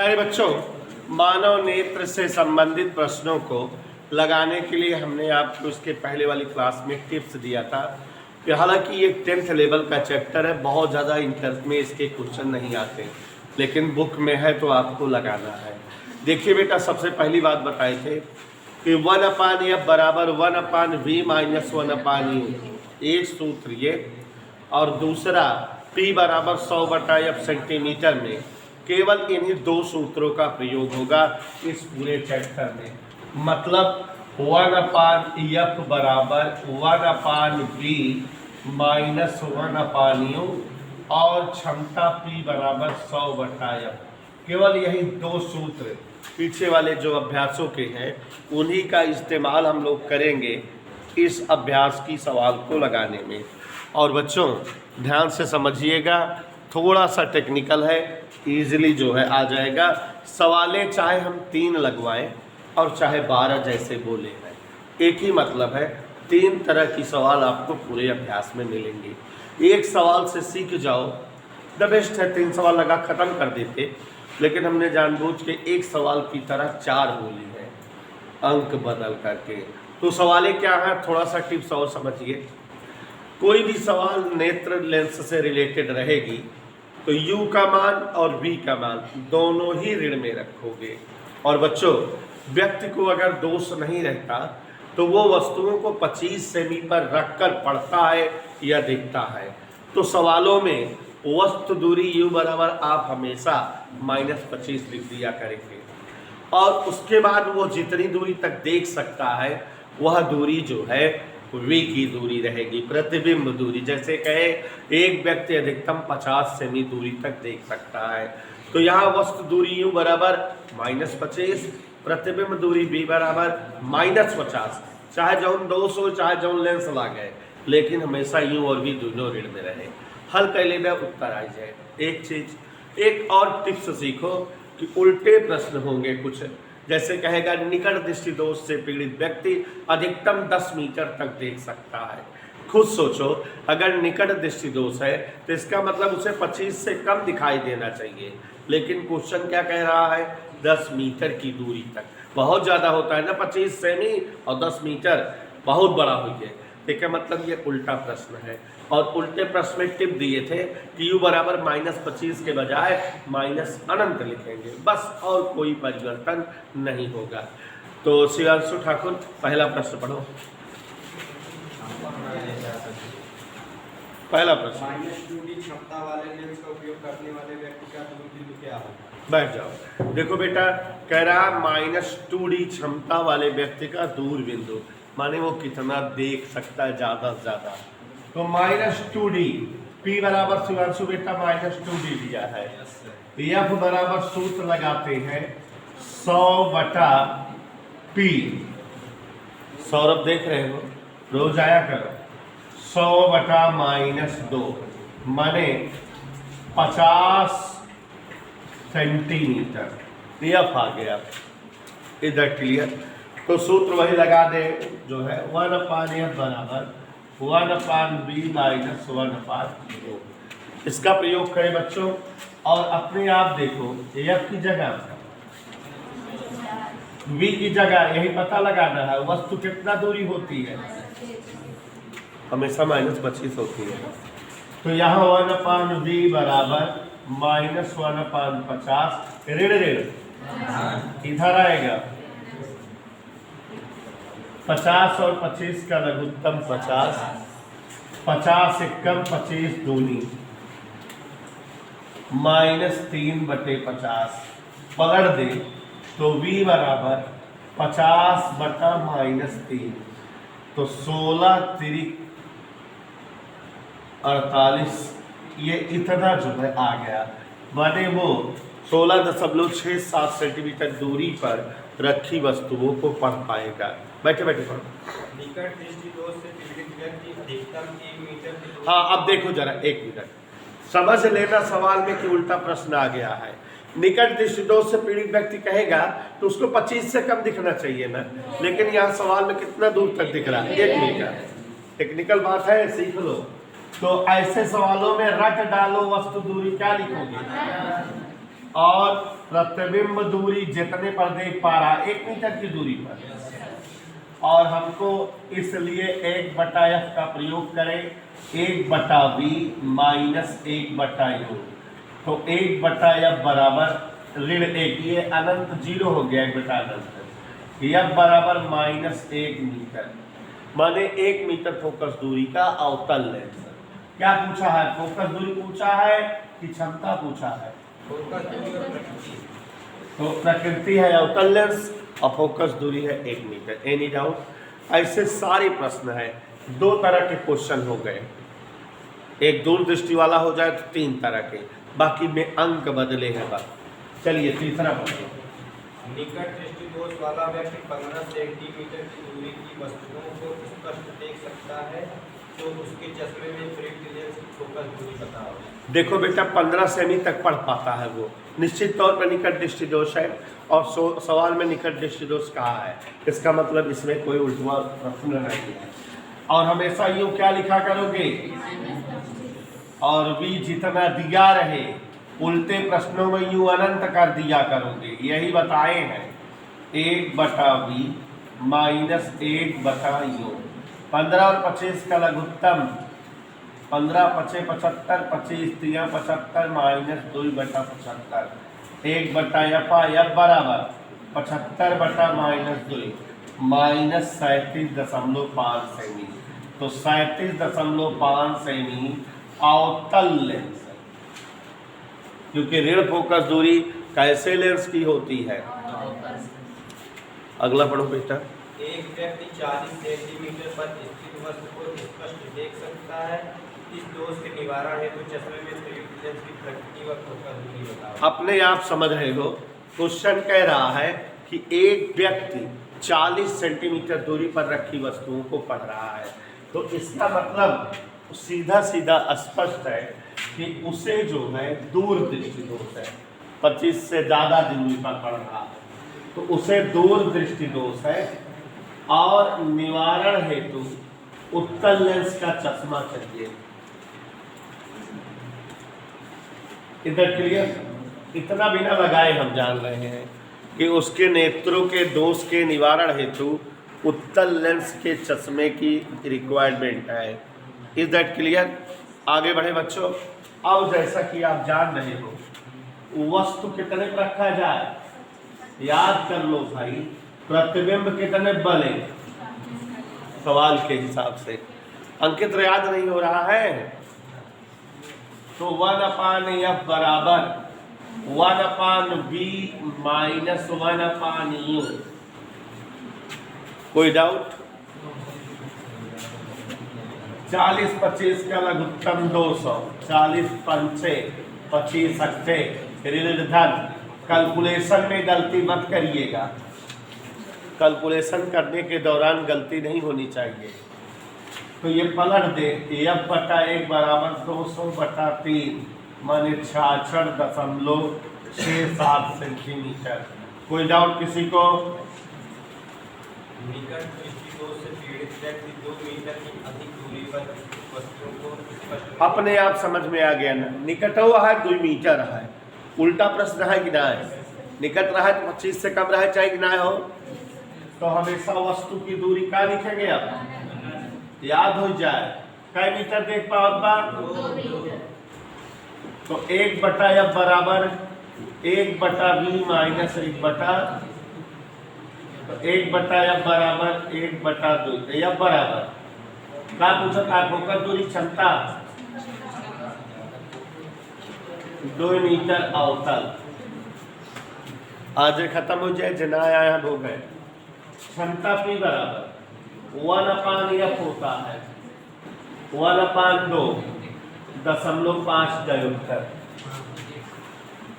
प्यारे बच्चों, मानव नेत्र से संबंधित प्रश्नों को लगाने के लिए हमने आपको इसके पहले वाली क्लास में टिप्स दिया था कि हालांकि ये 10th लेवल का चैप्टर है, बहुत ज़्यादा इंटर में इसके क्वेश्चन नहीं आते, लेकिन बुक में है तो आपको लगाना है। देखिए बेटा, सबसे पहली बात बताए थे कि 1/f बराबर 1/v माइनस 1/u, एक सूत्र ये, और दूसरा p बराबर 100/f सेंटीमीटर में। केवल इन्हीं दो सूत्रों का प्रयोग होगा इस पूरे चैप्टर में। मतलब 1/f बराबर 1/v माइनस 1/u और क्षमता p बराबर 100/f। केवल यही दो सूत्र पीछे वाले जो अभ्यासों के हैं उन्हीं का इस्तेमाल हम लोग करेंगे इस अभ्यास की सवाल को लगाने में। और बच्चों ध्यान से समझिएगा, थोड़ा सा टेक्निकल है, इजीली जो है आ जाएगा। सवालें चाहे हम 3 लगवाएं और चाहे 12 जैसे बोले हैं, एक ही मतलब है। 3 तरह की सवाल आपको पूरे अभ्यास में मिलेंगे। एक सवाल से सीख जाओ द बेस्ट है, 3 सवाल लगा ख़त्म कर देते, लेकिन हमने जानबूझ के एक सवाल की तरह 4 बोली है अंक बदल करके। तो सवालें क्या हैं, थोड़ा सा टिप्स और समझिए। कोई भी सवाल नेत्र लेंस से रिलेटेड रहेगी तो u का मान और v का मान दोनों ही ऋण में रखोगे। और बच्चों, व्यक्ति को अगर दोष नहीं रहता तो वो वस्तुओं को 25 सेमी पर रखकर पढ़ता है या देखता है। तो सवालों में वस्तु दूरी u बराबर आप हमेशा -25 लिख दिया करेंगे, और उसके बाद वो जितनी दूरी तक देख सकता है वह दूरी जो है v की दूरी रहेगी, प्रतिबिंब दूरी। जैसे कहे एक व्यक्ति अधिकतम 50 सेमी दूरी तक देख सकता है, तो यहाँ वस्तु दूरी u बराबर -25, प्रतिबिंब दूरी v बराबर -50। चाहे जौन दोष हो, चाहे जौन लेंस ला गए, लेकिन हमेशा u और v दोनों ऋण में रहे। हल कर लेना, उत्तर आ जाए। एक चीज, एक और टिप्स सीखो कि उल्टे प्रश्न होंगे कुछ। जैसे कहेगा निकट दृष्टि दोष से पीड़ित व्यक्ति अधिकतम 10 मीटर तक देख सकता है। खुद सोचो, अगर निकट दृष्टि दोष है तो इसका मतलब उसे 25 से कम दिखाई देना चाहिए, लेकिन क्वेश्चन क्या कह रहा है, 10 मीटर की दूरी तक। बहुत ज़्यादा होता है ना 25 सेमी, और 10 मीटर बहुत बड़ा हो गया। ठीक है, मतलब ये उल्टा प्रश्न है। और उल्टे प्रश्न में टिप दिए थे कि u बराबर -25 के बजाय -अनंत लिखेंगे, बस, और कोई परिवर्तन नहीं होगा। तो शिवांशु ठाकुर, पहला प्रश्न पढ़ो। पहला प्रश्न, -2d क्षमता वाले लेंस का उपयोग करने वाले व्यक्ति का दूर बिंदु क्या होगा? बैठ जाओ। देखो बेटा, कह रहा -2d क्षमता वाले व्यक्ति का दूर बिंदु, माने वो कितना देख सकता है, ज़्यादा से ज़्यादा। तो -2d, p बराबर शिवांशु बेटा -2d दिया है। f बराबर सूत्र लगाते हैं 100/p। सौरभ देख रहे हो, रोज आया करो। 100/-2 माने 50 सेंटीमीटर। f आ गया इधर, क्लियर। तो सूत्र वही लगा दे जो है 1/f बराबर 1/v माइनस 1/2। इसका प्रयोग करें बच्चों, और अपने आप देखो f की जगह v की जगह यही पता लगाना है वस्तु कितना दूरी होती है, हमेशा -25 होती है। तो यहाँ 1/v बराबर -1/50, ऋण ऋण इधर आएगा 50 और 25 का लघुत्तम 50, 50 एकम 25 दूनी -3/50। पकड़ दे तो v बराबर 50/-3, तो 16×3 48। ये इतना जो है आ गया, माने वो 16.67 सेंटीमीटर दूरी पर रखी वस्तुओं को पढ़ पाएगा। बैठे बैठे पढ़ो। निकट दृष्टि दोष से पीड़ित व्यक्ति अधिकतम 1 मीटर। हाँ, अब देखो जरा, 1 मिनट समझ लेना सवाल में कि उल्टा प्रश्न आ गया है। निकट दृष्टि दोष से पीड़ित व्यक्ति कहेगा तो उसको 25 से कम दिखना चाहिए ना, लेकिन यहाँ सवाल में कितना दूर तक दिख रहा है, 1 मीटर। टेक्निकल बात है, सीख लो। तो ऐसे सवालों में रट डालो वस्तु दूरी, क्या लिखोगे, और प्रतिबिंब दूरी जितने पर देख पा रहा 1 मीटर की दूरी पर, और हमको इसलिए 1/f का प्रयोग करें 1/v माइनस 1/u। तो 1/f बराबर ऋण 1, ये अनंत 0 हो गया 1 अनंत, f बराबर -1 मीटर, माने 1 मीटर फोकस दूरी का अवतल लेंस। क्या पूछा है? फोकस दूरी पूछा है कि क्षमता पूछा है? फोकस दूरी और प्रकृति। तो प्रकृति है अवतल लेंस और फोकस दूरी है 1 मीटर। Any doubt? ऐसे सारे प्रश्न है, 2 तरह के क्वेश्चन हो गए, एक दूरदृष्टि वाला हो जाए तो 3 तरह के, बाकी में अंक बदले हैं बस। चलिए तीसरा प्रश्न। निकट दृष्टि दोष वाला व्यक्ति 15 सेंटीमीटर की दूरी की वस्तुओं को स्पष्ट देख सकता है, तो उसके चश्मे में प्रयुक्त लेंस की फोकस दूरी बताओ। देखो बेटा 15 सेमी तक पढ़ पाता है वो, निश्चित तौर पर निकट दृष्टि दोष है, और सवाल में निकट दृष्टि दोष कहा है, इसका मतलब इसमें कोई उल्टा प्रश्न नहीं है। और हमेशा यूँ क्या लिखा करोगे? और भी जितना दिया रहे उल्टे प्रश्नों में यूँ अनंत कर दिया करोगे, यही बताए हैं। 1/v माइनस 1/u, 15 और 25 का लघुत्तम 15 5 75, 25 3 75 माइनस 2/75, 1/f बराबर 75 माइनस 2 माइनस 37.5 सेमी। तो 37.5 सेमी अवतल लेंस, क्योंकि ऋण फोकस दूरी कैसे लेंस की होती है? अगला पढ़ो बेटा। एक व्यक्ति 40 सेंटीमीटर पर स्थित वस्तु को स्पष्ट देख सकता है, इस दोष के निवारण हेतु चश्मे में प्रयुक्त लेंस की प्रकृति व फोकस दूरी बताओ। अपने आप समझ रहे हो, क्वेश्चन कह रहा है कि एक व्यक्ति 40 सेंटीमीटर दूरी पर रखी वस्तुओं को पढ़ रहा है, तो इसका मतलब सीधा सीधा स्पष्ट है कि उसे जो है दूर दृष्टि दोष है, 25 से ज़्यादा दूरी पर पढ़ रहा है, तो उसे दूर दृष्टि दोष है, और निवारण हेतु उत्तल लेंस का चश्मा चाहिए। इधर क्लियर? इतना बिना लगाए हम जान रहे हैं कि उसके नेत्रों के दोष के निवारण हेतु उत्तल लेंस के चश्मे की रिक्वायरमेंट है। Is that clear? आगे बढ़े बच्चों। अब जैसा कि आप जान रहे हो, वस्तु कितने पर रखा जाए? याद कर लो भाई, प्रतिबिंब कितने बने सवाल के हिसाब से। अंकित याद नहीं हो रहा है? तो 1/f बराबर 1/v माइनस 1/u। कोई डाउट? 40 25 का लघुत्तम 200, 40 पंचे 25 अट्ठे ऋण धन। कैलकुलेशन में गलती मत करिएगा, कैलकुलेशन करने के दौरान गलती नहीं होनी चाहिए। तो ये पलट दे, f/1 बराबर 200/3 माने 66.67 सेंटीमीटर। कोई डाउट किसी को? निकट दृष्टि दोष से पीड़ित व्यक्ति 2 मीटर की अधिक दूरी पर वस्तुओं को स्पष्ट अपने आप समझ में आ गया ना, निकट हुआ है 2 मीटर है, उल्टा प्रश्न है कि ना है? निकट रहा है तो 25 से कम रहे चाहे कि ना हो, तो हमेशा वस्तु की दूरी का लिखेंगे। अब याद हो जाए, कई मीटर देख पाओ बार? 2 मीटर। तो 1/f बराबर 1/v माइनस 1/, तो 1/f बराबर 1/2। f बराबर क्या पूछा था? फोकस दूरी क्षमता 2 मीटर अवतल। आज खत्म हो जाए, जना आया हो गए। क्षमता P बराबर 1/f होता है, 1/2.5 डायोप्टर,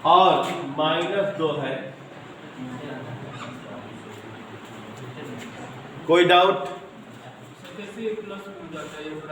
और -2 है। कोई डाउट?